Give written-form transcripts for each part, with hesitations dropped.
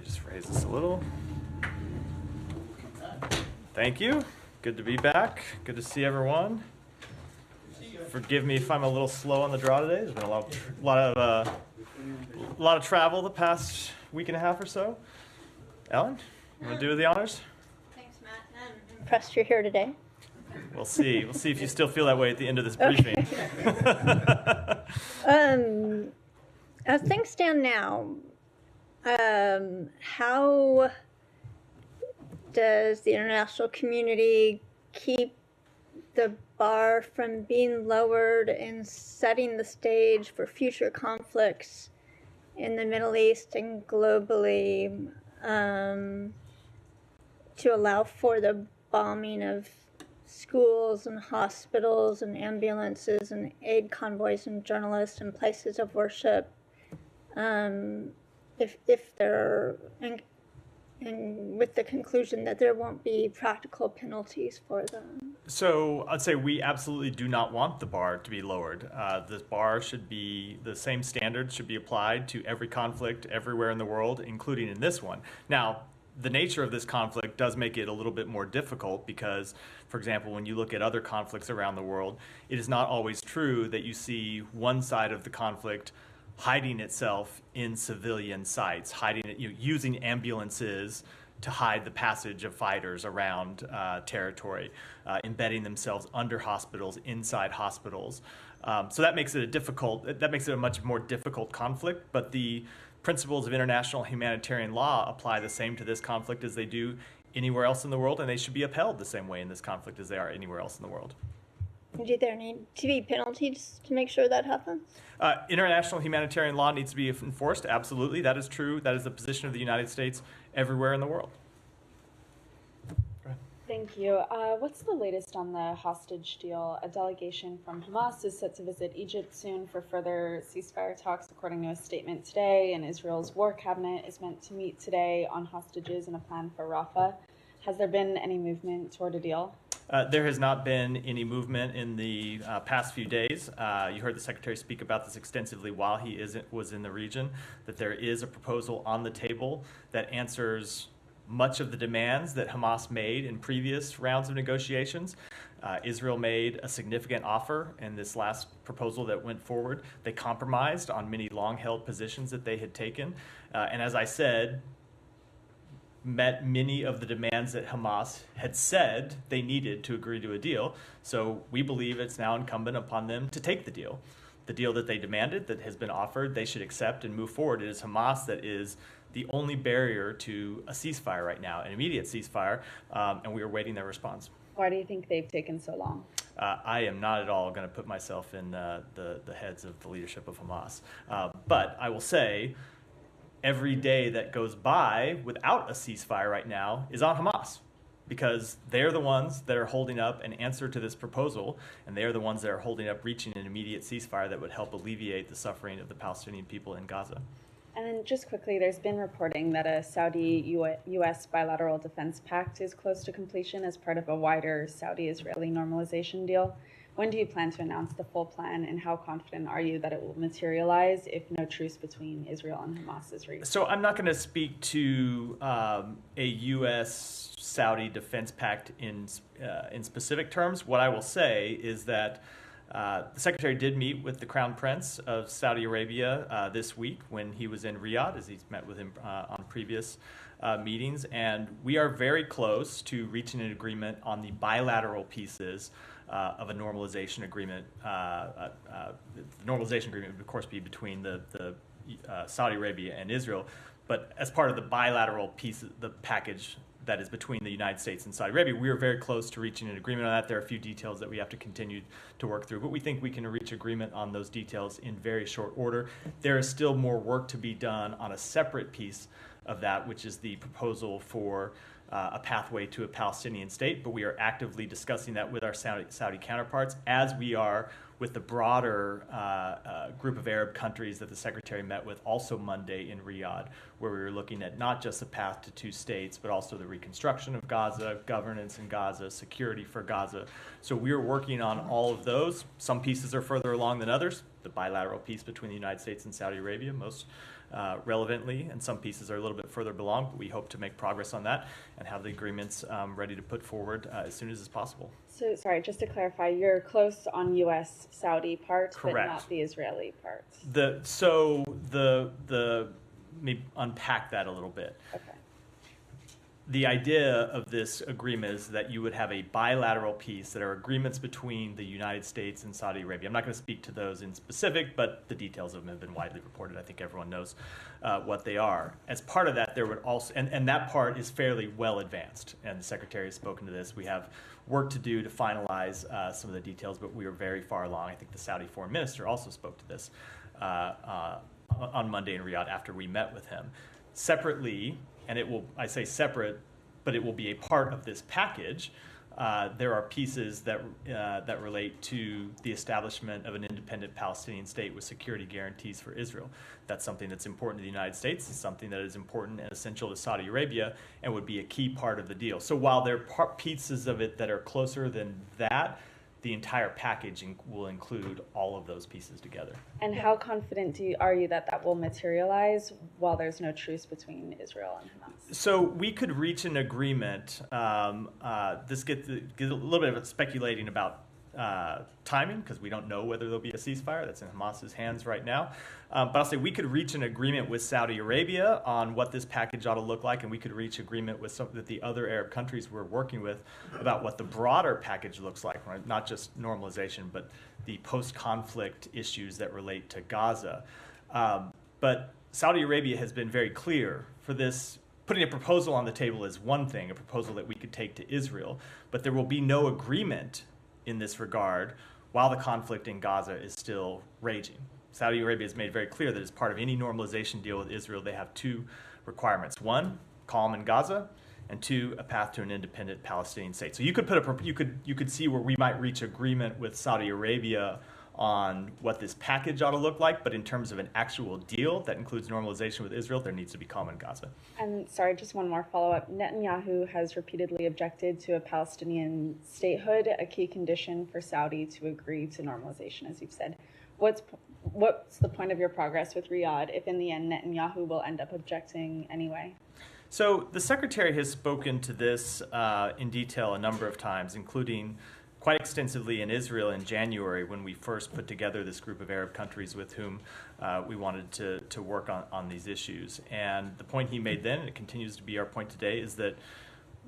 Just raise this a little. Thank you. Good to be back. Good to see everyone. Forgive me if I'm a little slow on the draw today. There's been a lot of travel the past week and a half or so. Ellen, you want to do the honors? Thanks, Matt. I'm impressed you're here today. We'll see. We'll see if you still feel that way at the end of this briefing. As things stand now, how does the international community keep the bar from being lowered and setting the stage for future conflicts in the Middle East and globally, to allow for the bombing of schools and hospitals and ambulances and aid convoys and journalists and places of worship, if there and with the conclusion that there won't be practical penalties for them? So I'd say we absolutely do not want the bar to be lowered. This bar should be, the same standards should be applied to every conflict everywhere in the world, including in this one. Now, the nature of this conflict does make it a little bit more difficult because, for example, when you look at other conflicts around the world, it is not always true that you see one side of the conflict hiding itself in civilian sites, using ambulances to hide the passage of fighters around territory, embedding themselves under hospitals, inside hospitals. So that makes it a much more difficult conflict, but the principles of international humanitarian law apply the same to this conflict as they do anywhere else in the world, and they should be upheld the same way in this conflict as they are anywhere else in the world. Do there need to be penalties to make sure that happens? International humanitarian law needs to be enforced. Absolutely. That is true. That is the position of the United States everywhere in the world. Thank you. What's the latest on the hostage deal? A delegation from Hamas is set to visit Egypt soon for further ceasefire talks, according to a statement today, and Israel's war cabinet is meant to meet today on hostages and a plan for Rafah. Has there been any movement toward a deal? There has not been any movement in the past few days. You heard the Secretary speak about this extensively while he was in the region, that there is a proposal on the table that answers much of the demands that Hamas made in previous rounds of negotiations. Israel made a significant offer in this last proposal that went forward. They compromised on many long-held positions that they had taken. And as I said, met many of the demands that Hamas had said they needed to agree to a deal. So we believe it's now incumbent upon them to take the deal. The deal that they demanded, that has been offered, they should accept and move forward. It is Hamas that is the only barrier to a ceasefire right now, an immediate ceasefire, and we are waiting their response. Why do you think they've taken so long? I am not at all going to put myself in the heads of the leadership of Hamas. But I will say, every day that goes by without a ceasefire right now is on Hamas, because they're the ones that are holding up an answer to this proposal, and they're the ones that are holding up reaching an immediate ceasefire that would help alleviate the suffering of the Palestinian people in Gaza. And then just quickly, there's been reporting that a Saudi-U.S. bilateral defense pact is close to completion as part of a wider Saudi-Israeli normalization deal. When do you plan to announce the full plan, and how confident are you that it will materialize if no truce between Israel and Hamas is reached? So I'm not going to speak to a U.S.-Saudi defense pact in specific terms. What I will say is that the Secretary did meet with the Crown Prince of Saudi Arabia this week when he was in Riyadh, as he's met with him on previous meetings, and we are very close to reaching an agreement on the bilateral pieces of a normalization agreement. The normalization agreement would, of course, be between the Saudi Arabia and Israel, but as part of the bilateral piece, the package that is between the United States and Saudi Arabia, we are very close to reaching an agreement on that. There are a few details that we have to continue to work through, but we think we can reach agreement on those details in very short order. There is still more work to be done on a separate piece of that, which is the proposal for a pathway to a Palestinian state, but we are actively discussing that with our Saudi counterparts, as we are with the broader group of Arab countries that the Secretary met with also Monday in Riyadh, where we were looking at not just the path to two states, but also the reconstruction of Gaza, governance in Gaza, security for Gaza. So we are working on all of those. Some pieces are further along than others. The bilateral piece between the United States and Saudi Arabia, most relevantly, and some pieces are a little bit further along, but we hope to make progress on that and have the agreements ready to put forward as soon as is possible. So, sorry, just to clarify, you're close on U.S.-Saudi part, but Correct. not the Israeli part. Let me unpack that a little bit. Okay. The idea of this agreement is that you would have a bilateral piece that are agreements between the United States and Saudi Arabia. I'm not going to speak to those in specific, but the details of them have been widely reported. I think everyone knows what they are. As part of that, there would also, and that part is fairly well advanced, and the Secretary has spoken to this. We have work to do to finalize some of the details, but we are very far along. I think the Saudi Foreign Minister also spoke to this on Monday in Riyadh after we met with him. Separately, and it will, I say separate, but it will be a part of this package. There are pieces that relate to the establishment of an independent Palestinian state with security guarantees for Israel. That's something that's important to the United States. It's something that is important and essential to Saudi Arabia and would be a key part of the deal. So while there are pieces of it that are closer than that, the entire package will include all of those pieces together. And how confident are you that that will materialize while there's no truce between Israel and Hamas? So we could reach an agreement. This gets a little bit of speculating about timing, because we don't know whether there'll be a ceasefire. That's in Hamas's hands right now. But I'll say we could reach an agreement with Saudi Arabia on what this package ought to look like, and we could reach agreement with some of the other Arab countries we're working with about what the broader package looks like, right? Not just normalization, but the post-conflict issues that relate to Gaza. But Saudi Arabia has been very clear for this. Putting a proposal on the table is one thing, a proposal that we could take to Israel, but there will be no agreement in this regard while the conflict in Gaza is still raging. Saudi Arabia has made very clear that as part of any normalization deal with Israel, they have two requirements. One, calm in Gaza, and two, a path to an independent Palestinian state. So you could see where we might reach agreement with Saudi Arabia on what this package ought to look like, but in terms of an actual deal that includes normalization with Israel, there needs to be calm in Gaza. And sorry, just one more follow-up. Netanyahu has repeatedly objected to a Palestinian statehood, a key condition for Saudi to agree to normalization, as you've said. What's the point of your progress with Riyadh if in the end Netanyahu will end up objecting anyway? So the Secretary has spoken to this in detail a number of times, including quite extensively in Israel in January when we first put together this group of Arab countries with whom we wanted to work on these issues. And the point he made then, and it continues to be our point today, is that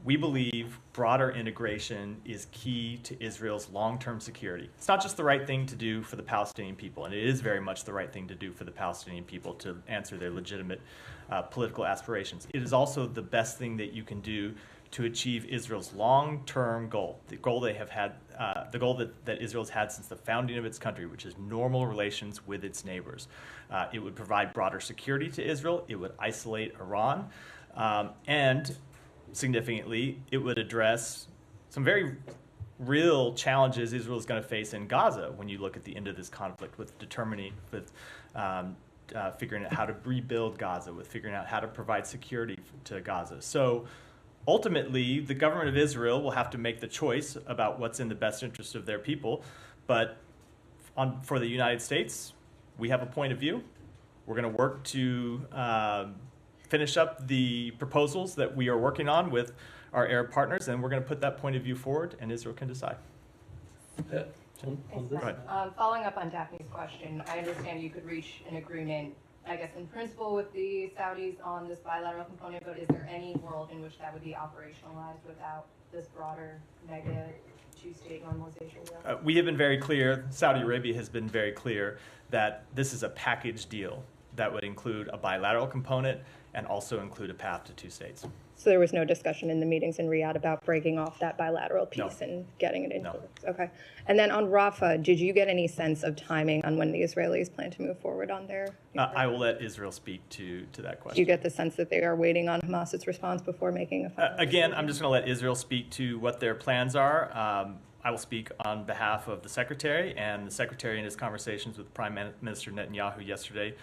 we believe broader integration is key to Israel's long-term security. It's not just the right thing to do for the Palestinian people, and it is very much the right thing to do for the Palestinian people to answer their legitimate political aspirations. It is also the best thing that you can do to achieve Israel's long-term goal, the goal they have had, the goal that Israel's had since the founding of its country, which is normal relations with its neighbors. It would provide broader security to Israel. It would isolate Iran, and significantly, it would address some very real challenges Israel is going to face in Gaza when you look at the end of this conflict, with figuring out how to rebuild Gaza, with figuring out how to provide security to Gaza. So ultimately, the government of Israel will have to make the choice about what's in the best interest of their people. But for the United States, we have a point of view. We're going to work to finish up the proposals that we are working on with our Arab partners, and we're going to put that point of view forward, and Israel can decide. On this? Following up on Daphne's question, I understand you could reach an agreement, I guess, in principle with the Saudis on this bilateral component, but is there any world in which that would be operationalized without this broader mega two-state normalization deal? We have been very clear, Saudi Arabia has been very clear, that this is a package deal that would include a bilateral component and also include a path to two states. So there was no discussion in the meetings in Riyadh about breaking off that bilateral piece No. and getting it into No. Okay. And then on Rafah, did you get any sense of timing on when the Israelis plan to move forward on their? I will let Israel speak to that question. Do you get the sense that they are waiting on Hamas's response before making a final Again, I'm just going to let Israel speak to what their plans are. I will speak on behalf of the Secretary, and the Secretary in his conversations with Prime Minister Netanyahu yesterday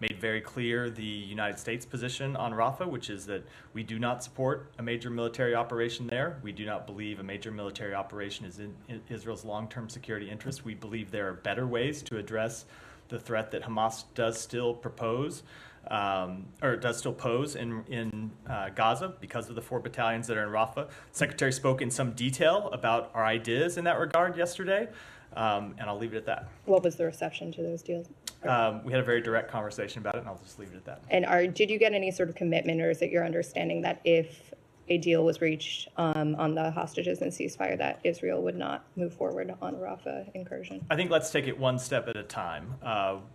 made very clear the United States position on Rafah, which is that we do not support a major military operation there. We do not believe a major military operation is in Israel's long-term security interest. We believe there are better ways to address the threat that Hamas does still propose. or it does still pose in Gaza because of the 4 battalions that are in Rafah. Secretary spoke in some detail about our ideas in that regard yesterday, and I'll leave it at that. What was the reception to those deals? We had a very direct conversation about it, and I'll just leave it at that. And did you get any sort of commitment, or is it your understanding that if a deal was reached on the hostages and ceasefire, that Israel would not move forward on a Rafah incursion? I think let's take it one step at a time.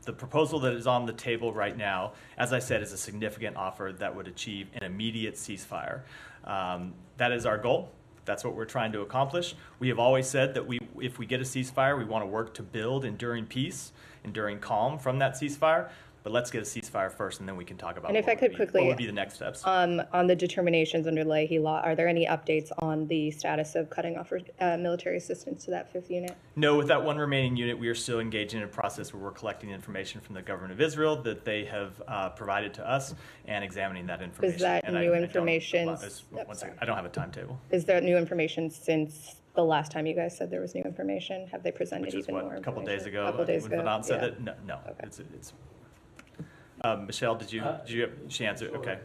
The proposal that is on the table right now, as I said, is a significant offer that would achieve an immediate ceasefire. That is our goal. That's what we're trying to accomplish. We have always said that if we get a ceasefire, we want to work to build enduring peace, enduring calm from that ceasefire. But let's get a ceasefire first, and then we can talk about And if I could quickly, what would be the next steps. on the determinations under Leahy law, are there any updates on the status of cutting off military assistance to that 5th unit? No, with that one remaining unit, we are still engaged in a process where we're collecting information from the government of Israel that they have provided to us and examining that information. Is that And new information? I don't have a timetable. Is there new information since the last time you guys said there was new information? Have they presented Which is even what, more a couple information? days ago, Couple days when ago, Fanon said yeah. that? No. Okay. It's Michelle, did you she answered? Okay.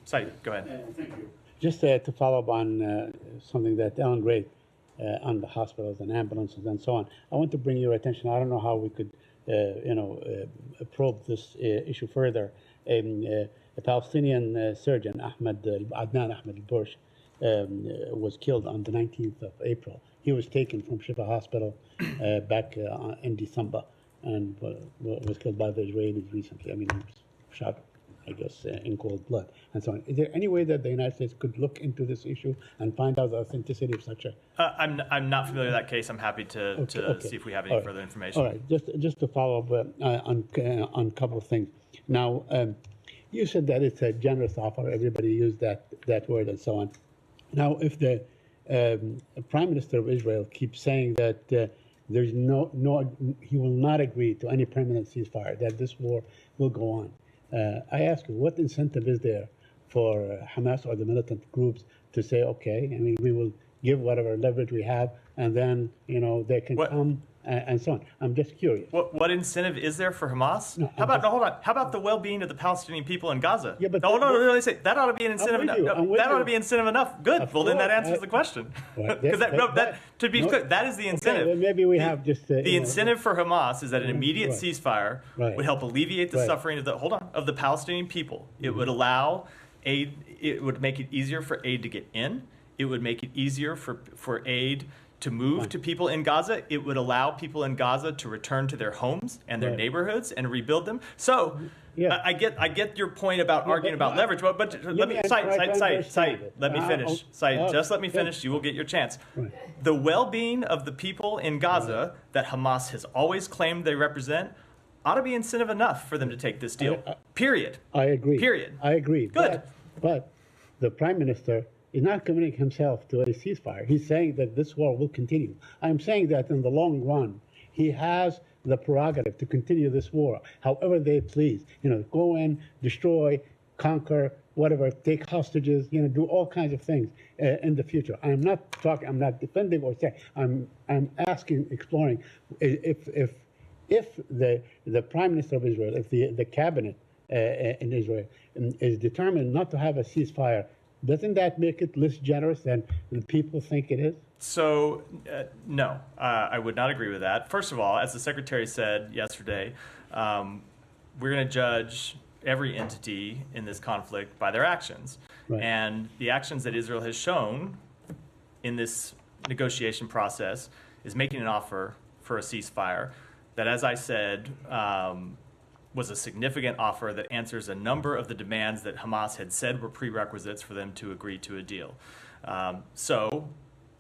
Saeed, go ahead. Thank you. Just to follow up on something that Ellen raised on the hospitals and ambulances and so on, I want to bring your attention. I don't know how we could, probe this issue further. A Palestinian surgeon, Adnan Ahmed al-Bursh, was killed on the 19th of April. He was taken from Shifa Hospital back in December and was killed by the Israelis recently. I mean, he was shot, I guess, in cold blood and so on. Is there any way that the United States could look into this issue and find out the authenticity of such a... I'm not familiar with that case. I'm happy to see if we have any further information. All right, just to follow up on a couple of things. Now, you said that it's a generous offer. Everybody used that word and so on. Now, if the Prime Minister of Israel keeps saying that there's he will not agree to any permanent ceasefire, that this war will go on, I ask you, what incentive is there for Hamas or the militant groups to say, okay, I mean, we will give whatever leverage we have, and then, they can come and so on. I'm just curious. What incentive is there for Hamas? No, hold on. How about the well-being of the Palestinian people in Gaza? Yeah, but that ought to be an incentive enough. That ought to be incentive enough. Good. Of well, then that course. answers the question. Right. Because to be clear, that is the incentive. Okay, well, maybe we have just the incentive for Hamas is that an immediate Right. ceasefire Right. would help alleviate the Right. suffering of the Palestinian people. It would allow aid. It would make it easier for aid to get in. It would make it easier for aid to move to people in Gaza. It would allow people in Gaza to return to their homes and their Right. neighborhoods and rebuild them. So, Yeah. I get your point about arguing about leverage, but let me, I'm Saeed, trying to understand it. let me finish. Saeed, just let me finish. You will get your chance. Right. The well-being of the people in Gaza that Hamas has always claimed they represent ought to be incentive enough for them to take this deal. Period. I agree. Period. I agree. Good. But the Prime Minister is not committing himself to a ceasefire. He's saying that this war will continue. I'm saying that in the long run, he has the prerogative to continue this war however they please. Go in, destroy, conquer, whatever, take hostages, do all kinds of things in the future. I'm not defending or saying, I'm asking, exploring if the Prime Minister of Israel, if the cabinet in Israel is determined not to have a ceasefire, doesn't that make it less generous than the people think it is? So, no, I would not agree with that. First of all, as the Secretary said yesterday, we're going to judge every entity in this conflict by their actions. Right. And the actions that Israel has shown in this negotiation process is making an offer for a ceasefire that, as I said, was a significant offer that answers a number of the demands that Hamas had said were prerequisites for them to agree to a deal. So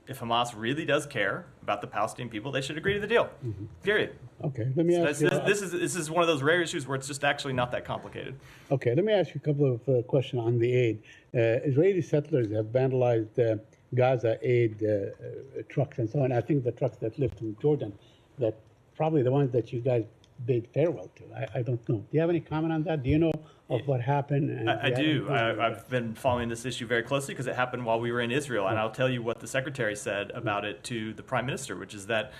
if Hamas really does care about the Palestinian people, they should agree to the deal. Mm-hmm. Period. Okay, let me ask you. This is one of those rare issues where it's just actually not that complicated. Okay, let me ask you a couple of questions on the aid. Israeli settlers have vandalized Gaza aid trucks and so on. I think the trucks that left from Jordan, that probably the ones that you guys bid farewell to. I don't know. Do you have any comment on that? Do you know of what happened? I do. I've been following this issue very closely because it happened while we were in Israel. And I'll tell you what the Secretary said about it to the Prime Minister, which is that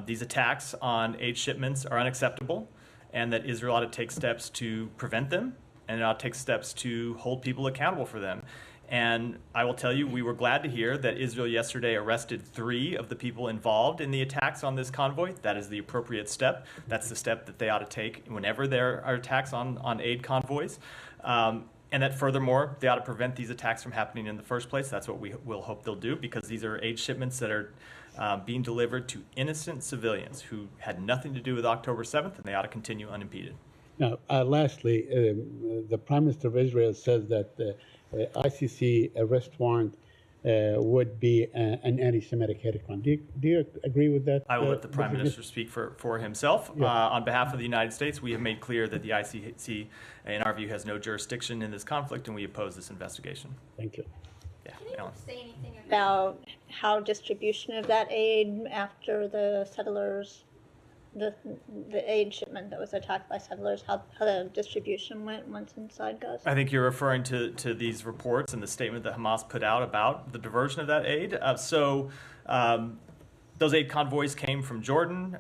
these attacks on aid shipments are unacceptable and that Israel ought to take steps to prevent them and it ought to take steps to hold people accountable for them. And I will tell you, we were glad to hear that Israel yesterday arrested 3 of the people involved in the attacks on this convoy. That is the appropriate step. That's the step that they ought to take whenever there are attacks on aid convoys. And that furthermore, they ought to prevent these attacks from happening in the first place. That's what we will hope they'll do, because these are aid shipments that are being delivered to innocent civilians who had nothing to do with October 7th, and they ought to continue unimpeded. Now, lastly, the Prime Minister of Israel says that the ICC arrest warrant would be an anti-Semitic hate crime. Do you agree with that? I will let the Prime Minister speak for himself. Yeah. On behalf of the United States, we have made clear that the ICC, in our view, has no jurisdiction in this conflict, and we oppose this investigation. Thank you. Yeah, Can you Ellen. say anything about how distribution of that aid after the settlers, the aid shipment that was attacked by settlers, how the distribution went once inside Gaza? I think you're referring to these reports and the statement that Hamas put out about the diversion of that aid. Those aid convoys came from Jordan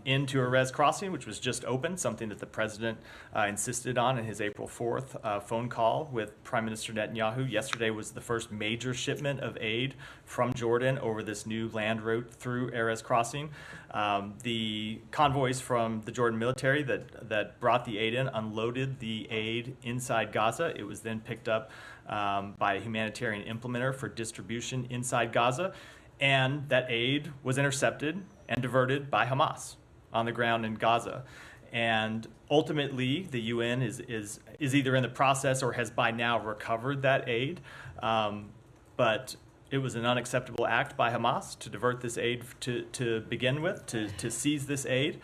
into Erez Crossing, which was just opened, something that the president insisted on in his April 4th phone call with Prime Minister Netanyahu. Yesterday was the first major shipment of aid from Jordan over this new land route through Erez Crossing. The convoys from the Jordan military that brought the aid in unloaded the aid inside Gaza. It was then picked up by a humanitarian implementer for distribution inside Gaza. And that aid was intercepted and diverted by Hamas on the ground in Gaza. And ultimately, the UN is either in the process or has by now recovered that aid. But it was an unacceptable act by Hamas to divert this aid to begin with, to seize this aid.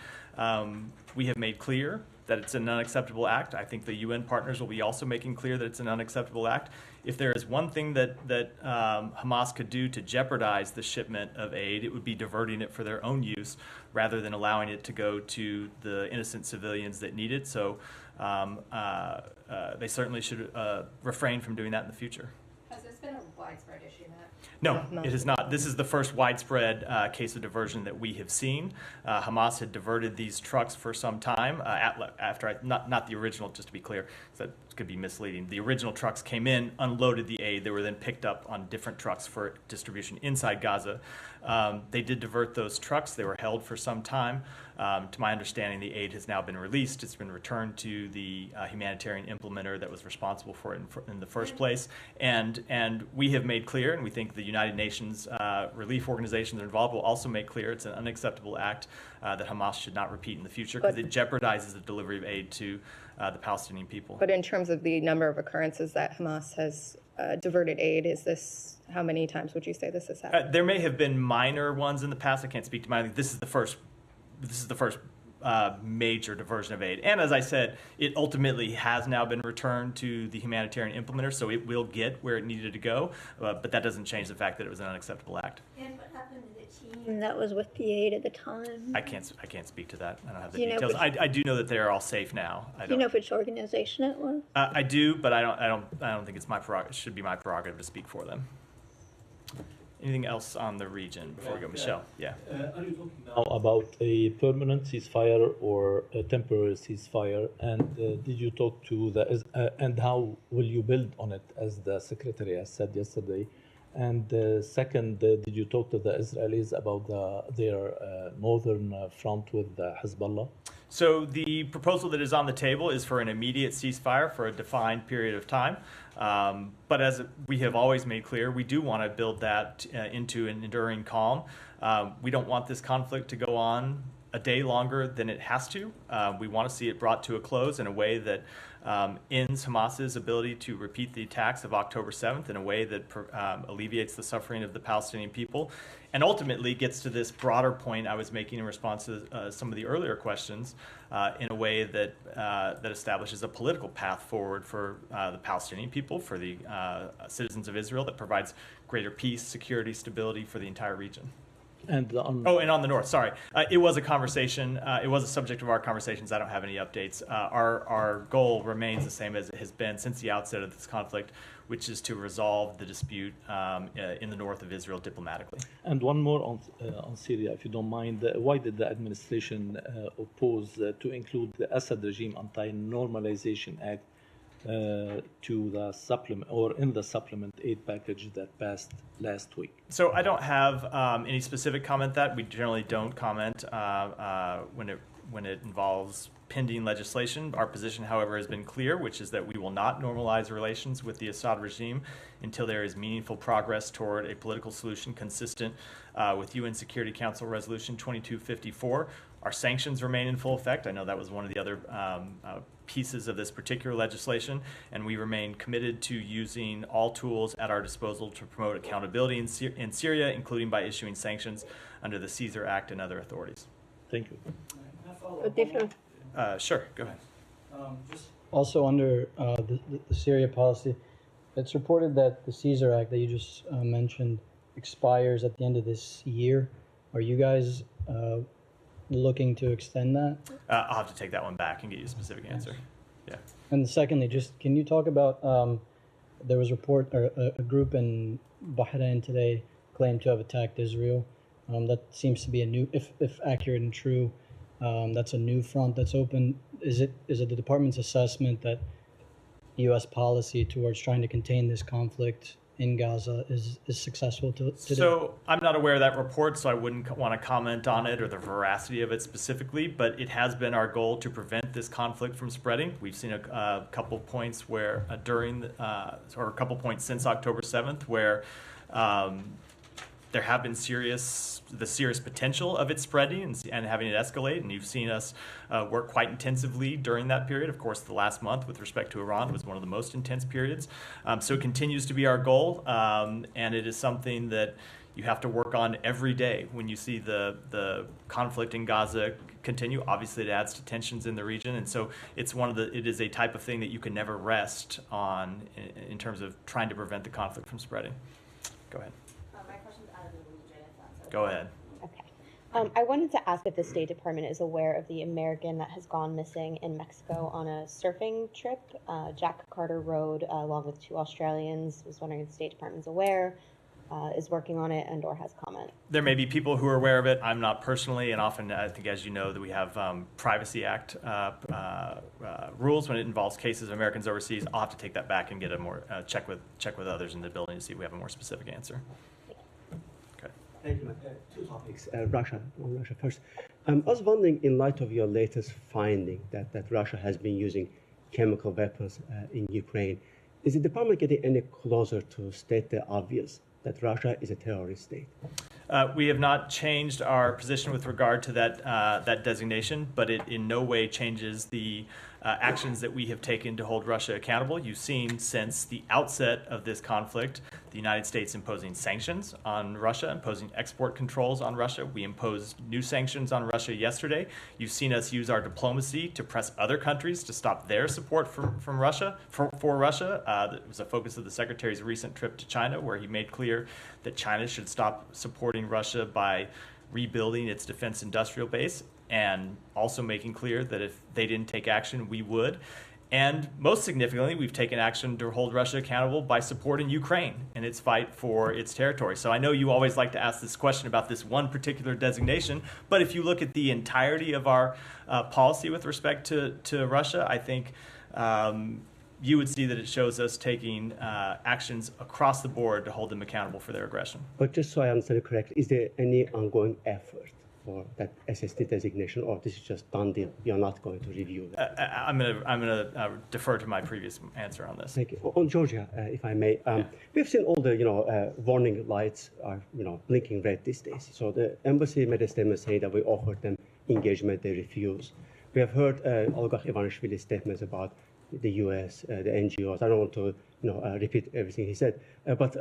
We have made clear that it's an unacceptable act. I think the UN partners will be also making clear that it's an unacceptable act. If there is one thing that Hamas could do to jeopardize the shipment of aid, it would be diverting it for their own use rather than allowing it to go to the innocent civilians that need it. So they certainly should refrain from doing that in the future. Has this been a widespread issue, Matt? No, it is not. This is the first widespread case of diversion that we have seen. Hamas had diverted these trucks for some time not the original, just to be clear, that could be misleading. The original trucks came in, unloaded the aid. They were then picked up on different trucks for distribution inside Gaza. They did divert those trucks. They were held for some time. To my understanding, the aid has now been released. It's been returned to the humanitarian implementer that was responsible for it in the first place. And we have made clear, and we think the United Nations relief organizations involved will also make clear it's an unacceptable act that Hamas should not repeat in the future, because it jeopardizes the delivery of aid to the Palestinian people. But in terms of the number of occurrences that Hamas has diverted aid, how many times would you say this has happened? There may have been minor ones in the past. I can't speak to mine. This is the first major diversion of aid. And as I said, it ultimately has now been returned to the humanitarian implementer, so it will get where it needed to go. But that doesn't change the fact that it was an unacceptable act. And what happened to the team that was with the aid at the time? I can't speak to that. I don't have the Do you know details. which- I do know that they are all safe now. Do you know which organization it was? I do, but I don't think it's my prerogative. It should be my prerogative to speak for them. Anything else on the region before we go? Michelle, yeah. Are you talking now about a permanent ceasefire or a temporary ceasefire? And did you talk to and how will you build on it, as the Secretary has said yesterday? And second, did you talk to the Israelis about their northern front with Hezbollah? So the proposal that is on the table is for an immediate ceasefire for a defined period of time. But as we have always made clear, we do want to build that into an enduring calm. We don't want this conflict to go on a day longer than it has to. We want to see it brought to a close in a way that ends Hamas's ability to repeat the attacks of October 7th in a way that alleviates the suffering of the Palestinian people, and ultimately gets to this broader point I was making in response to some of the earlier questions in a way that that establishes a political path forward for the Palestinian people, for the citizens of Israel, that provides greater peace, security, stability for the entire region. And on On the north, sorry. It was a conversation. It was a subject of our conversations. I don't have any updates. Our goal remains the same as it has been since the outset of this conflict, which is to resolve the dispute in the north of Israel diplomatically. And one more on Syria, if you don't mind. Why did the administration oppose to include the Assad regime Anti-Normalization Act to the supplement or in the supplement aid package that passed last week? So I don't have any specific comment that we generally don't comment when it involves pending legislation. Our position, however, has been clear, which is that we will not normalize relations with the Assad regime until there is meaningful progress toward a political solution consistent with UN Security Council Resolution 2254. Our sanctions remain in full effect. I know that was one of the other pieces of this particular legislation, and we remain committed to using all tools at our disposal to promote accountability in Syria, including by issuing sanctions under the Caesar Act and other authorities. Thank you. Different. Sure, go ahead. Also under the Syria policy, it's reported that the Caesar Act that you just mentioned expires at the end of this year. Are you guys looking to extend that? I'll have to take that one back and get you a specific answer. Yeah. And secondly, just can you talk about there was a group in Bahrain today claimed to have attacked Israel. That seems to be a new, if accurate and true, that's a new front that's open. Is it the department's assessment that U.S. policy towards trying to contain this conflict in Gaza is successful today? So I'm not aware of that report, so I wouldn't want to comment on it or the veracity of it specifically, but it has been our goal to prevent this conflict from spreading. We've seen a couple points where or a couple points since October 7th where there have been the serious potential of it spreading and having it escalate, and you've seen us work quite intensively during that period. Of course, the last month with respect to Iran was one of the most intense periods. So it continues to be our goal, and it is something that you have to work on every day when you see the conflict in Gaza continue. Obviously, it adds to tensions in the region, and so it is a type of thing that you can never rest on in terms of trying to prevent the conflict from spreading. Go ahead. My question's out of the region, if that's okay. Go ahead. Okay. I wanted to ask if the State Department is aware of the American that has gone missing in Mexico on a surfing trip. Jack Carter rode along with 2 Australians. Was wondering if the State Department's aware, is working on it, and or has comment. There may be people who are aware of it. I'm not personally, and often I think, as you know, that we have Privacy Act rules when it involves cases of Americans overseas. I'll have to take that back and get a more check with others in the building to see if we have a more specific answer. Okay. Thank you. 2 topics. Russia first. I was wondering, in light of your latest finding that Russia has been using chemical weapons in Ukraine, is the department getting any closer to state the obvious, that Russia is a terrorist state? We have not changed our position with regard to that designation, but it in no way changes the actions that we have taken to hold Russia accountable. You've seen since the outset of this conflict, the United States imposing sanctions on Russia, imposing export controls on Russia. We imposed new sanctions on Russia yesterday. You've seen us use our diplomacy to press other countries to stop their support from Russia, for Russia. That was a focus of the Secretary's recent trip to China, where he made clear that China should stop supporting Russia by rebuilding its defense industrial base, and also making clear that if they didn't take action, we would. And most significantly, we've taken action to hold Russia accountable by supporting Ukraine in its fight for its territory. So I know you always like to ask this question about this one particular designation, but if you look at the entirety of our policy with respect to Russia, I think you would see that it shows us taking actions across the board to hold them accountable for their aggression. But just so I understand it correctly, is there any ongoing effort for that SST designation, or this is just done deal? You're not going to review that? I'm gonna defer to my previous answer on this. Thank you. On Georgia, if I may, we've seen all the warning lights are blinking red these days. So the embassy made a statement saying that we offered them engagement, they refuse. We have heard Oligarch Ivanishvili's statements about the U.S., the NGOs. I don't want to repeat everything he said, but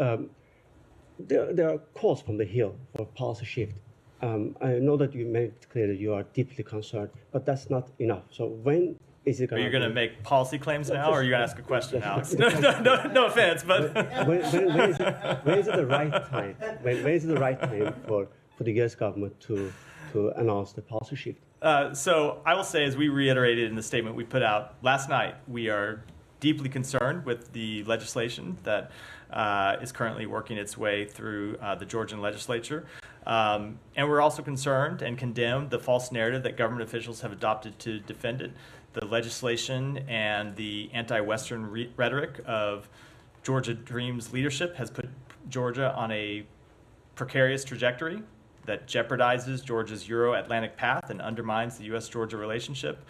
there are calls from the Hill for policy shift. I know that you made it clear that you are deeply concerned, but that's not enough. So when is it going to... Are you going to make policy claims now, or are you going to ask a question, Alex? No offense, but... when is it the right time? When is it the right time for the U.S. government to announce the policy shift? So I will say, as we reiterated in the statement we put out last night, we are deeply concerned with the legislation that is currently working its way through the Georgian legislature. And we're also concerned and condemn the false narrative that government officials have adopted to defend it, the legislation and the anti-Western rhetoric of Georgia Dream's leadership has put Georgia on a precarious trajectory that jeopardizes Georgia's Euro-Atlantic path and undermines the U.S.-Georgia relationship.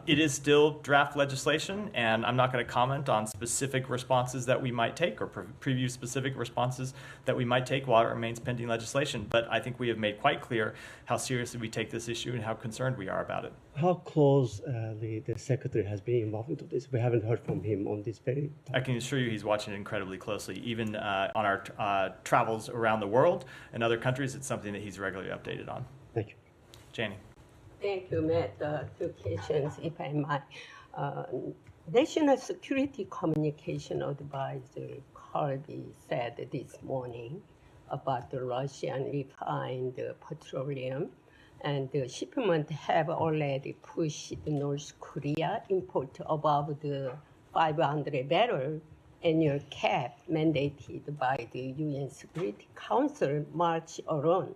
It is still draft legislation, and I'm not going to comment on specific responses that we might take or preview specific responses that we might take while it remains pending legislation. But I think we have made quite clear how seriously we take this issue and how concerned we are about it. How close the secretary has been involved into this? We haven't heard from him on this very topic. I can assure you he's watching it incredibly closely. Even on our travels around the world and other countries, it's something that he's regularly updated on. Thank you. Janie. Thank you, Matt. Two questions, if I might. National Security Communication Advisor Kirby said this morning about the Russian refined petroleum, and the shipment have already pushed North Korea import above the 500 barrel annual cap mandated by the UN Security Council March alone.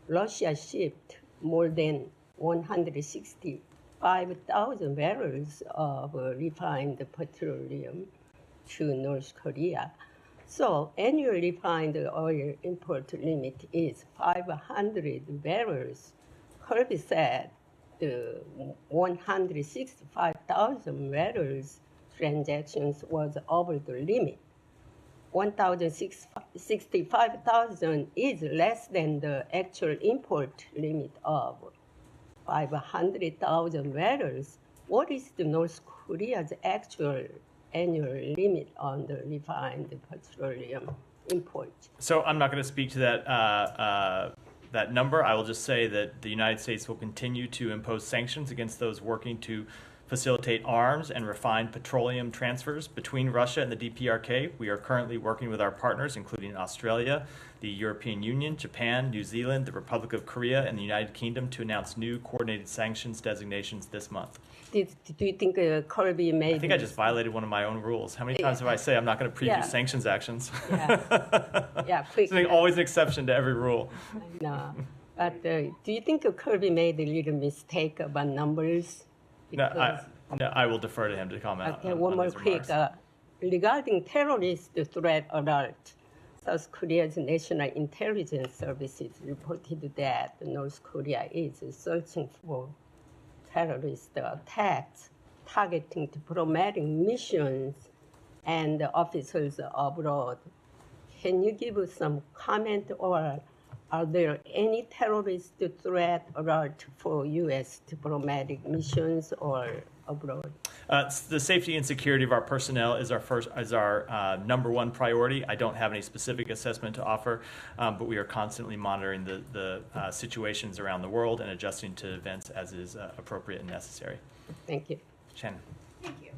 Russia shipped more than 165,000 barrels of refined petroleum to North Korea. So annual refined oil import limit is 500 barrels. Kirby said the 165,000 barrels transactions was over the limit. 1,065,000 is less than the actual import limit of 500,000 barrels. What is the North Korea's actual annual limit on the refined petroleum import? So I'm not going to speak to that number. I will just say that the United States will continue to impose sanctions against those working to facilitate arms and refined petroleum transfers between Russia and the DPRK. We are currently working with our partners, including Australia, the European Union, Japan, New Zealand, the Republic of Korea, and the United Kingdom to announce new coordinated sanctions designations this month. Do you think Kirby made... I think I just violated one of my own rules. How many times have I say I'm not going to preview sanctions actions? Yeah, It's always an exception to every rule. No, but do you think Kirby made a little mistake about numbers? No, I will defer to him to comment. Okay, one more quick. Regarding terrorist threat alert, South Korea's National Intelligence Services reported that North Korea is searching for terrorist attacks targeting diplomatic missions and officers abroad. Can you give us some comment, or are there any terrorist threat alert for U.S. diplomatic missions or abroad? The safety and security of our personnel is our number one priority. I don't have any specific assessment to offer, but we are constantly monitoring the situations around the world and adjusting to events as is appropriate and necessary. Thank you. Shannon. Thank you.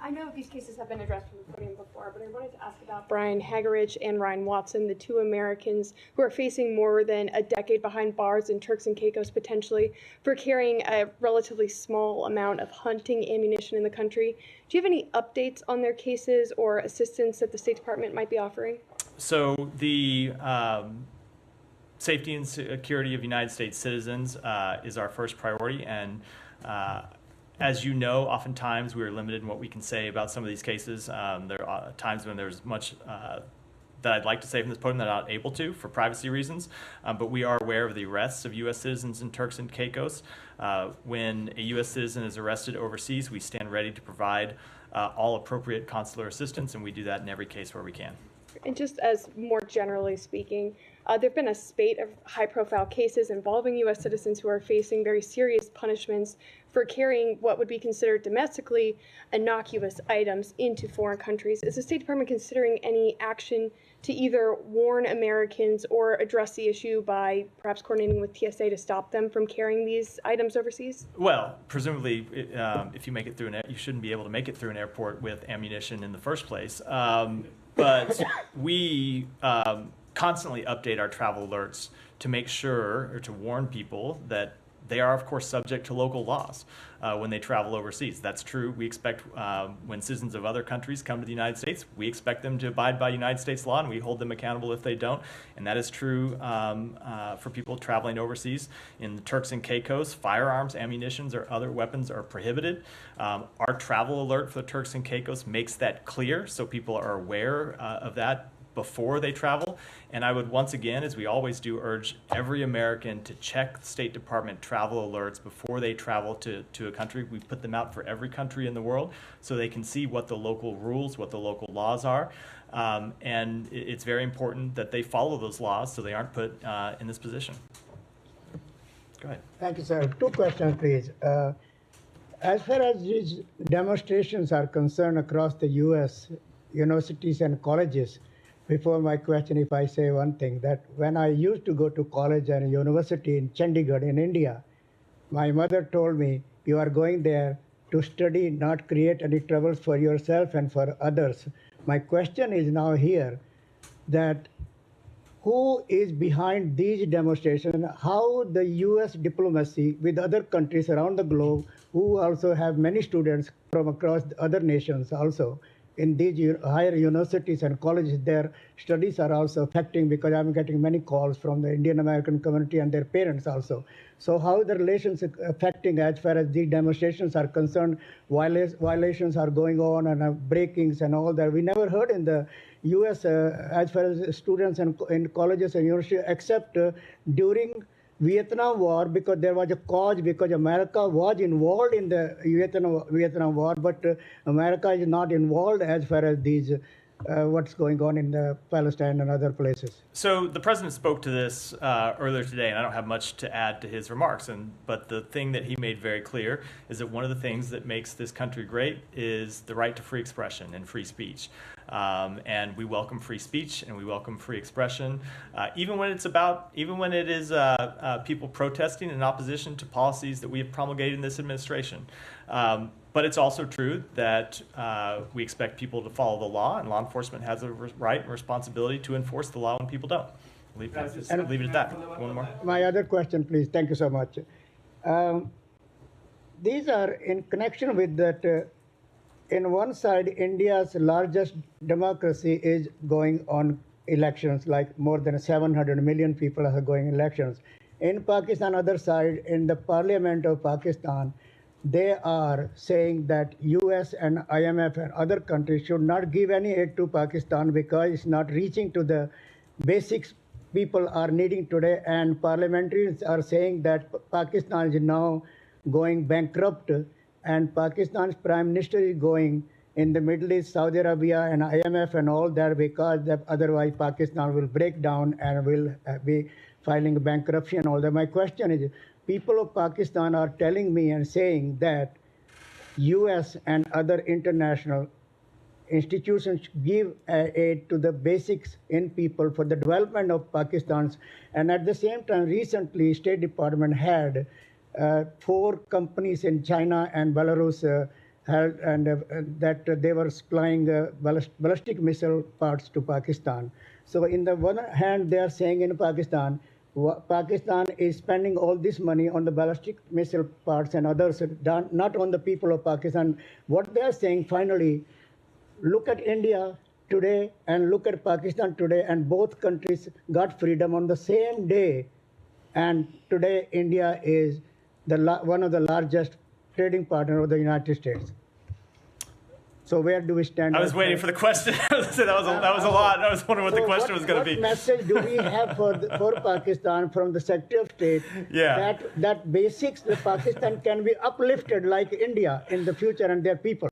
I know these cases have been addressed from the podium before, but I wanted to ask about Brian Hagerich and Ryan Watson, the two Americans who are facing more than a decade behind bars in Turks and Caicos potentially for carrying a relatively small amount of hunting ammunition in the country. Do you have any updates on their cases or assistance that the State Department might be offering? So the safety and security of United States citizens is our first priority, and as you know, oftentimes we are limited in what we can say about some of these cases. There are times when there's much that I'd like to say from this podium that I'm not able to for privacy reasons, but we are aware of the arrests of U.S. citizens in Turks and Caicos. When a U.S. citizen is arrested overseas, we stand ready to provide all appropriate consular assistance, and we do that in every case where we can. And just as more generally speaking, there have been a spate of high-profile cases involving U.S. citizens who are facing very serious punishments for carrying what would be considered domestically innocuous items into foreign countries. Is the State Department considering any action to either warn Americans or address the issue by perhaps coordinating with TSA to stop them from carrying these items overseas? Well, presumably, if you make it through you shouldn't be able to make it through an airport with ammunition in the first place. But we constantly update our travel alerts to make sure, or to warn people that they are, of course, subject to local laws when they travel overseas. That's true. We expect when citizens of other countries come to the United States, we expect them to abide by United States law, and we hold them accountable if they don't. And that is true for people traveling overseas. In the Turks and Caicos, firearms, ammunitions, or other weapons are prohibited. Our travel alert for the Turks and Caicos makes that clear, so people are aware of that before they travel. And I would once again, as we always do, urge every American to check the State Department travel alerts before they travel to a country. We put them out for every country in the world so they can see what the local rules, what the local laws are. And it's very important that they follow those laws so they aren't put in this position. Go ahead. Thank you, sir. Two questions, please. As far as these demonstrations are concerned across the U.S., universities and colleges, before my question, if I say one thing, that when I used to go to college and university in Chandigarh in India, my mother told me, you are going there to study, not create any troubles for yourself and for others. My question is now here that who is behind these demonstrations, how the US diplomacy with other countries around the globe who also have many students from across other nations also, in these higher universities and colleges, their studies are also affecting, because I'm getting many calls from the Indian American community and their parents also. So how the relations affecting as far as these demonstrations are concerned, violations are going on and breakings and all that. We never heard in the US as far as students and in colleges and universities, except during Vietnam War, because there was a cause, because America was involved in the Vietnam War, but America is not involved as far as these what's going on in the Palestine and other places. So the president spoke to this earlier today, and I don't have much to add to his remarks. But the thing that he made very clear is that one of the things that makes this country great is the right to free expression and free speech. And we welcome free speech and we welcome free expression, even when it is people protesting in opposition to policies that we have promulgated in this administration. But it's also true that we expect people to follow the law, and law enforcement has a right and responsibility to enforce the law when people don't. Leave it at that. One more. My other question, please. Thank you so much. These are in connection with that. In one side, India's largest democracy is going on elections, like more than 700 million people are going elections. In Pakistan, other side, in the parliament of Pakistan, they are saying that US and IMF and other countries should not give any aid to Pakistan because it's not reaching to the basics people are needing today. And parliamentarians are saying that Pakistan is now going bankrupt, and Pakistan's prime minister is going in the Middle East, Saudi Arabia and IMF and all that, because otherwise Pakistan will break down and will be filing bankruptcy and all that. My question is, people of Pakistan are telling me and saying that US and other international institutions give aid to the basics in people for the development of Pakistan's. And at the same time, recently, State Department had 4 companies in China and Belarus held, and that they were supplying ballistic missile parts to Pakistan. So in the one hand, they are saying in Pakistan is spending all this money on the ballistic missile parts and others, not on the people of Pakistan. What they are saying finally, look at India today and look at Pakistan today, and both countries got freedom on the same day. And today, India is one of the largest trading partners of the United States. So where do we stand? I was waiting for the question. that was a lot. I was wondering what the question was going to be. What message do we have for Pakistan from the Secretary of State? Yeah. That basics, that Pakistan can be uplifted like India in the future and their people.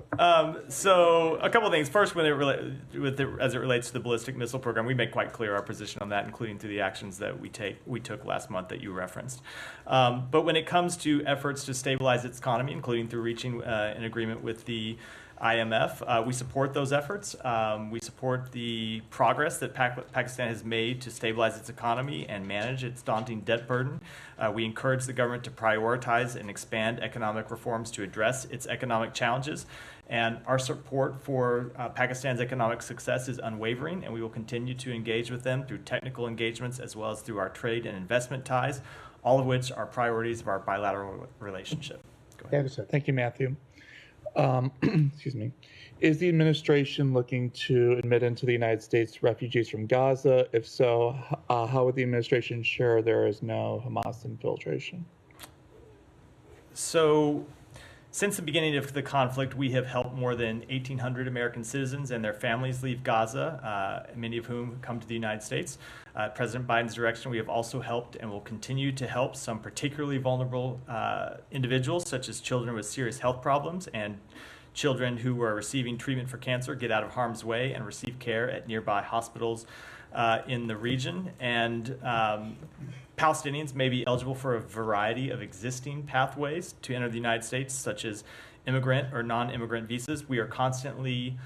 So a couple of things. First, as it relates to the ballistic missile program, we make quite clear our position on that, including through the actions that we took last month that you referenced. But when it comes to efforts to stabilize its economy, including through reaching an agreement with the IMF, we support those efforts. We support the progress that Pakistan has made to stabilize its economy and manage its daunting debt burden. We encourage the government to prioritize and expand economic reforms to address its economic challenges. And our support for Pakistan's economic success is unwavering, and we will continue to engage with them through technical engagements as well as through our trade and investment ties all of which are priorities of our bilateral relationship. Go ahead. Thank you, sir. Thank you, Matthew. Excuse me. Is the administration looking to admit into the United States refugees from Gaza? If so, how would the administration ensure there is no Hamas infiltration? So, since the beginning of the conflict, we have helped more than 1,800 American citizens and their families leave Gaza, many of whom come to the United States. President Biden's direction, we have also helped and will continue to help some particularly vulnerable individuals, such as children with serious health problems and children who are receiving treatment for cancer, get out of harm's way and receive care at nearby hospitals in the region. And Palestinians may be eligible for a variety of existing pathways to enter the United States, such as immigrant or non-immigrant visas. We are constantly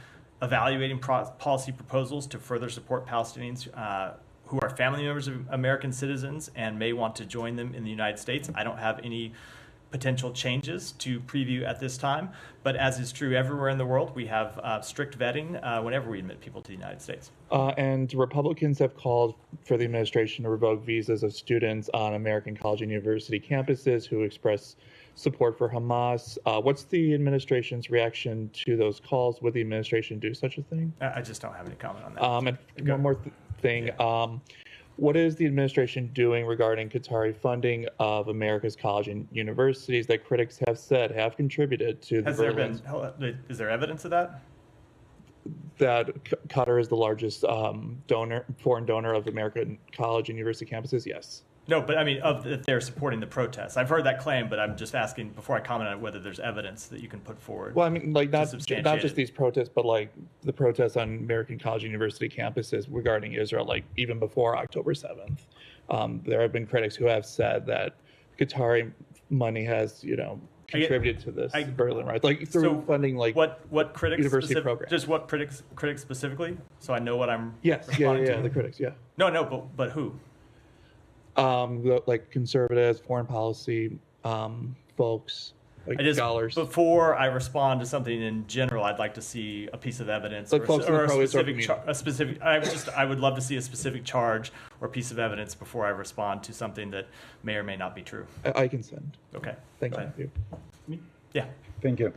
evaluating policy proposals to further support Palestinians who are family members of American citizens and may want to join them in the United States. I don't have any potential changes to preview at this time, but as is true everywhere in the world, we have strict vetting whenever we admit people to the United States. And Republicans have called for the administration to revoke visas of students on American college and university campuses who express support for Hamas. What's the administration's reaction to those calls? Would the administration do such a thing? I just don't have any comment on that. And one more thing. Yeah. What is the administration doing regarding Qatari funding of America's college and universities that critics have said have contributed to the Is there evidence of that? That Qatar is the largest foreign donor of American college and university campuses? Yes. No, but I mean, that they're supporting the protests. I've heard that claim, but I'm just asking before I comment on whether there's evidence that you can put forward. Well, I mean, like not just these protests, but like the protests on American college and university campuses regarding Israel, like even before October 7th. There have been critics who have said that Qatari money has, contributed to this Berlin Rise, like through funding, like what critics university programs. Just what critics specifically, so I know what I'm responding to. The critics, yeah. No, but who? Like conservatives, foreign policy folks, like scholars. Before I respond to something in general, I'd like to see a piece of evidence like or a specific. I would love to see a specific charge or piece of evidence before I respond to something that may or may not be true. I can send. Okay. Thank you. Yeah. Thank you.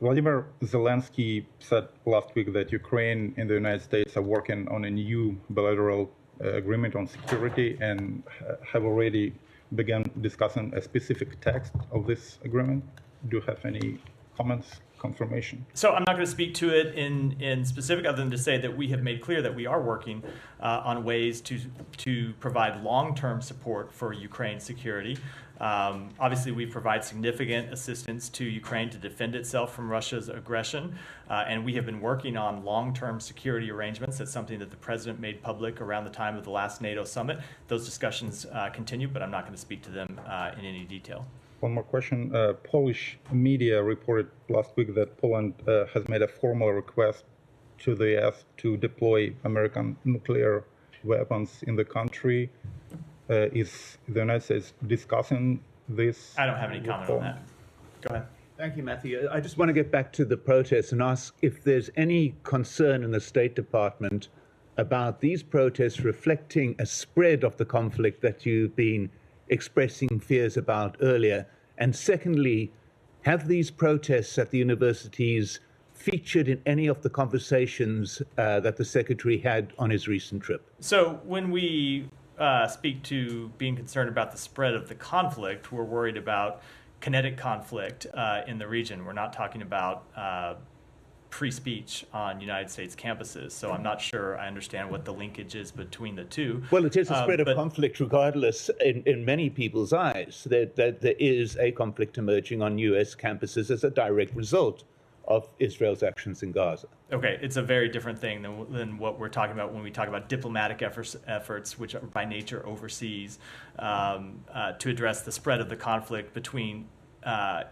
Vladimir Zelensky said last week that Ukraine and the United States are working on a new bilateral agreement on security and have already begun discussing a specific text of this agreement. Do you have any comments, confirmation? So I'm not going to speak to it in specific other than to say that we have made clear that we are working on ways to provide long-term support for Ukraine's security. Obviously, we provide significant assistance to Ukraine to defend itself from Russia's aggression, and we have been working on long-term security arrangements. That's something that the president made public around the time of the last NATO summit. Those discussions continue, but I'm not going to speak to them in any detail. One more question. Polish media reported last week that Poland has made a formal request to the US to deploy American nuclear weapons in the country. Is the United States discussing this? I don't have any comment on that. Go ahead. Thank you, Matthew. I just want to get back to the protests and ask if there's any concern in the State Department about these protests reflecting a spread of the conflict that you've been expressing fears about earlier. And secondly, have these protests at the universities featured in any of the conversations that the Secretary had on his recent trip? So when we speak to being concerned about the spread of the conflict, we're worried about kinetic conflict in the region. We're not talking about free speech on United States campuses. So I'm not sure I understand what the linkage is between the two. Well, it is a spread of conflict regardless in many people's eyes. That there is a conflict emerging on U.S. campuses as a direct result of Israel's actions in Gaza. Okay, it's a very different thing than what we're talking about when we talk about diplomatic efforts which are by nature overseas, to address the spread of the conflict between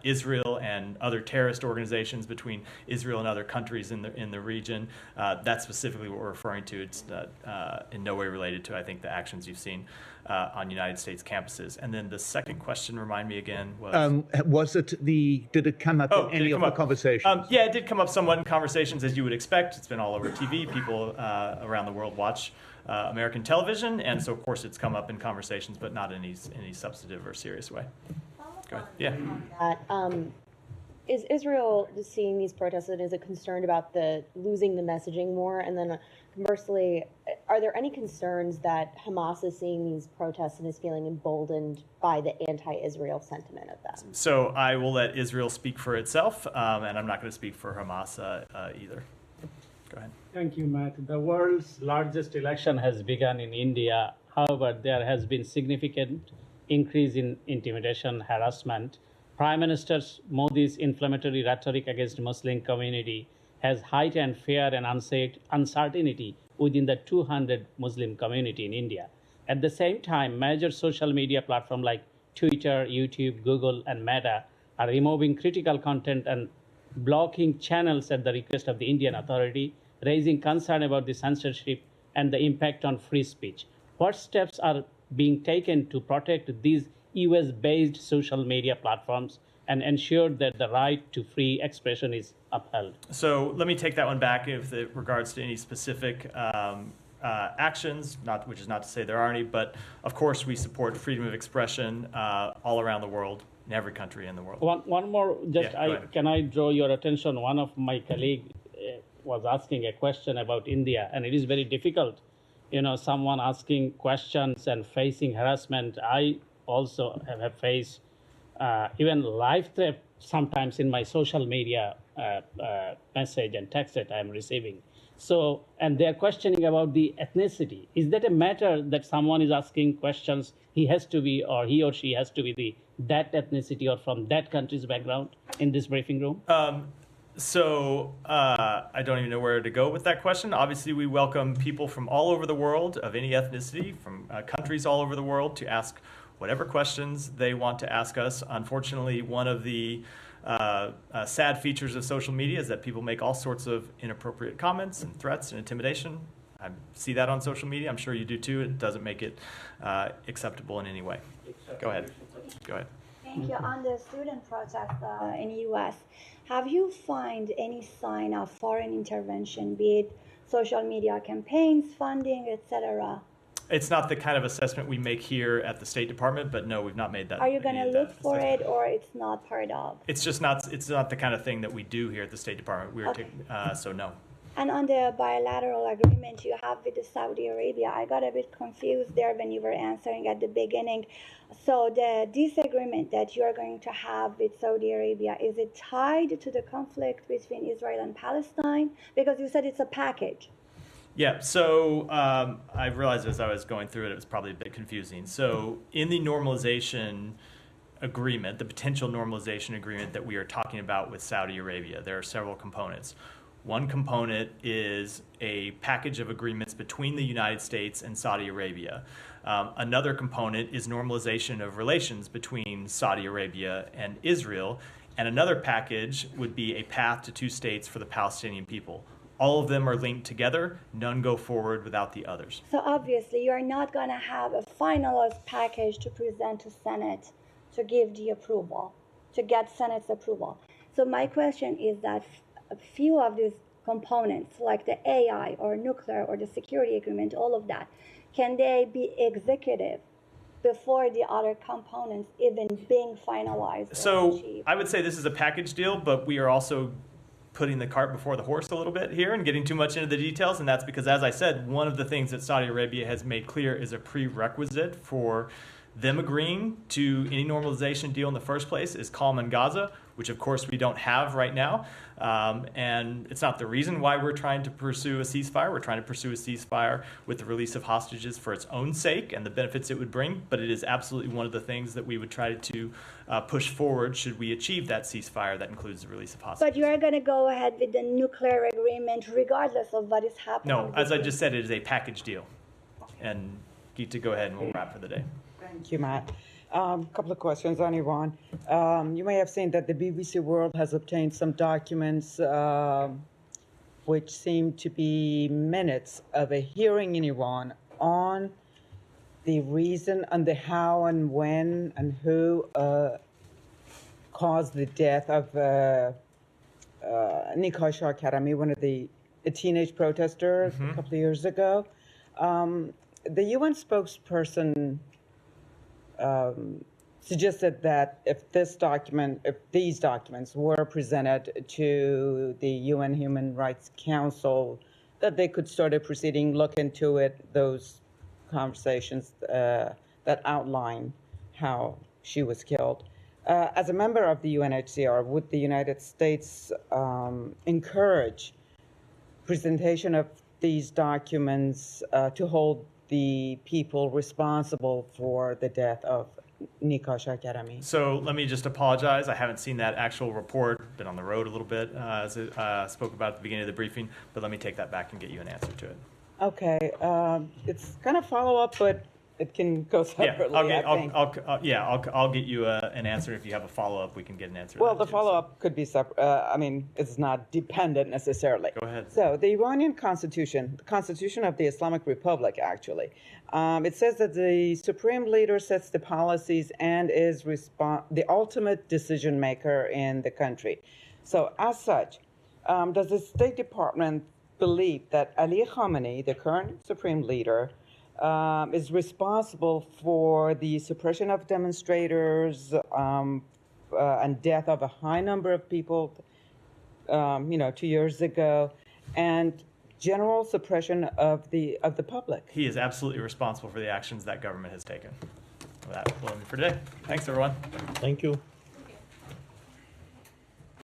Israel and other terrorist organizations, between Israel and other countries in the region. That's specifically what we're referring to. It's in no way related to, I think, the actions you've seen on United States campuses. And then the second question, remind me again, was did it come up in any of the conversations? Yeah, it did come up somewhat in conversations, as you would expect. It's been all over TV. People around the world watch American television, and so of course it's come up in conversations, but not in any substantive or serious way. Go ahead. Yeah. That, is Israel seeing these protests and is it concerned about losing the messaging more? And then conversely, are there any concerns that Hamas is seeing these protests and is feeling emboldened by the anti-Israel sentiment of them? So I will let Israel speak for itself, and I'm not going to speak for Hamas either. Go ahead. Thank you, Matt. The world's largest election has begun in India. However, there has been significant increase in intimidation, harassment. Prime Minister Modi's inflammatory rhetoric against Muslim community has heightened fear and uncertainty within the 200 Muslim community in India. At the same time, major social media platforms like Twitter, YouTube, Google, and Meta are removing critical content and blocking channels at the request of the Indian authority, raising concern about the censorship and the impact on free speech. What steps are being taken to protect these US-based social media platforms and ensure that the right to free expression is upheld? So let me take that one back with regards to any specific actions, which is not to say there are any, but of course we support freedom of expression all around the world, in every country in the world. One more, can I draw your attention? One of my colleagues was asking a question about India, and it is very difficult. Someone asking questions and facing harassment. I also have faced even live threat sometimes in my social media message and text that I am receiving. So, and they're questioning about the ethnicity. Is that a matter that someone is asking questions? He has to be, or he or she has to be that ethnicity or from that country's background in this briefing room? So I don't even know where to go with that question. Obviously, we welcome people from all over the world, of any ethnicity, from countries all over the world, to ask whatever questions they want to ask us. Unfortunately, one of the sad features of social media is that people make all sorts of inappropriate comments and threats and intimidation. I see that on social media. I'm sure you do too. It doesn't make it acceptable in any way. Go ahead. Go ahead. Thank you. On the student protest in the U.S., have you found any sign of foreign intervention, be it social media campaigns, funding, etc.? It's not the kind of assessment we make here at the State Department, but no, we've not made that. Are you going to look for it, or it's not part of? It's just not. It's not the kind of thing that we do here at the State Department. So no. And on the bilateral agreement you have with Saudi Arabia, I got a bit confused there when you were answering at the beginning. So the disagreement that you are going to have with Saudi Arabia, is it tied to the conflict between Israel and Palestine? Because you said it's a package. Yeah, so I realized as I was going through it was probably a bit confusing. So in the normalization agreement, the potential normalization agreement that we are talking about with Saudi Arabia, there are several components. One component is a package of agreements between the United States and Saudi Arabia. Another component is normalization of relations between Saudi Arabia and Israel. And another package would be a path to two states for the Palestinian people. All of them are linked together. None go forward without the others. So obviously you're not going to have a finalized package to present to Senate to give the approval, to get Senate's approval. So my question is that a few of these components, like the AI or nuclear or the security agreement, all of that, can they be executive before the other components even being finalized? So I would say this is a package deal, but we are also putting the cart before the horse a little bit here and getting too much into the details. And that's because, as I said, one of the things that Saudi Arabia has made clear is a prerequisite for them agreeing to any normalization deal in the first place is calm in Gaza, which of course we don't have right now. And it's not the reason why we're trying to pursue a ceasefire. We're trying to pursue a ceasefire with the release of hostages for its own sake and the benefits it would bring. But it is absolutely one of the things that we would try to push forward should we achieve that ceasefire that includes the release of hostages. But you are going to go ahead with the nuclear agreement regardless of what is happening? No, as I just said, it is a package deal. And Geeta, go ahead and we'll wrap for the day. Thank you, Matt. Couple of questions on Iran. You may have seen that the BBC World has obtained some documents which seem to be minutes of a hearing in Iran on the reason and the how and when and who caused the death of Nikhil Shah Karami, one of the teenage protesters a couple of years ago. The UN spokesperson suggested that if these documents were presented to the UN Human Rights Council, that they could start a proceeding, look into it, those conversations that outline how she was killed. As a member of the UNHCR, would the United States encourage presentation of these documents to hold the people responsible for the death of Nikhil Shah Karami? So let me just apologize. I haven't seen that actual report. Been on the road a little bit, as I spoke about at the beginning of the briefing. But let me take that back and get you an answer to it. Okay, it's kind of follow up, but it can go separately. I'll get you an answer. If you have a follow up, we can get an answer. Well, the follow up could be separate. I mean, it's not dependent necessarily. Go ahead. So the Iranian constitution, the constitution of the Islamic Republic, actually, it says that the supreme leader sets the policies and is the ultimate decision maker in the country. So as such, does the State Department believe that Ali Khamenei, the current supreme leader, is responsible for the suppression of demonstrators and death of a high number of people, 2 years ago, and general suppression of the public? He is absolutely responsible for the actions that government has taken. With that, we'll end for today. Thanks, everyone. Thank you.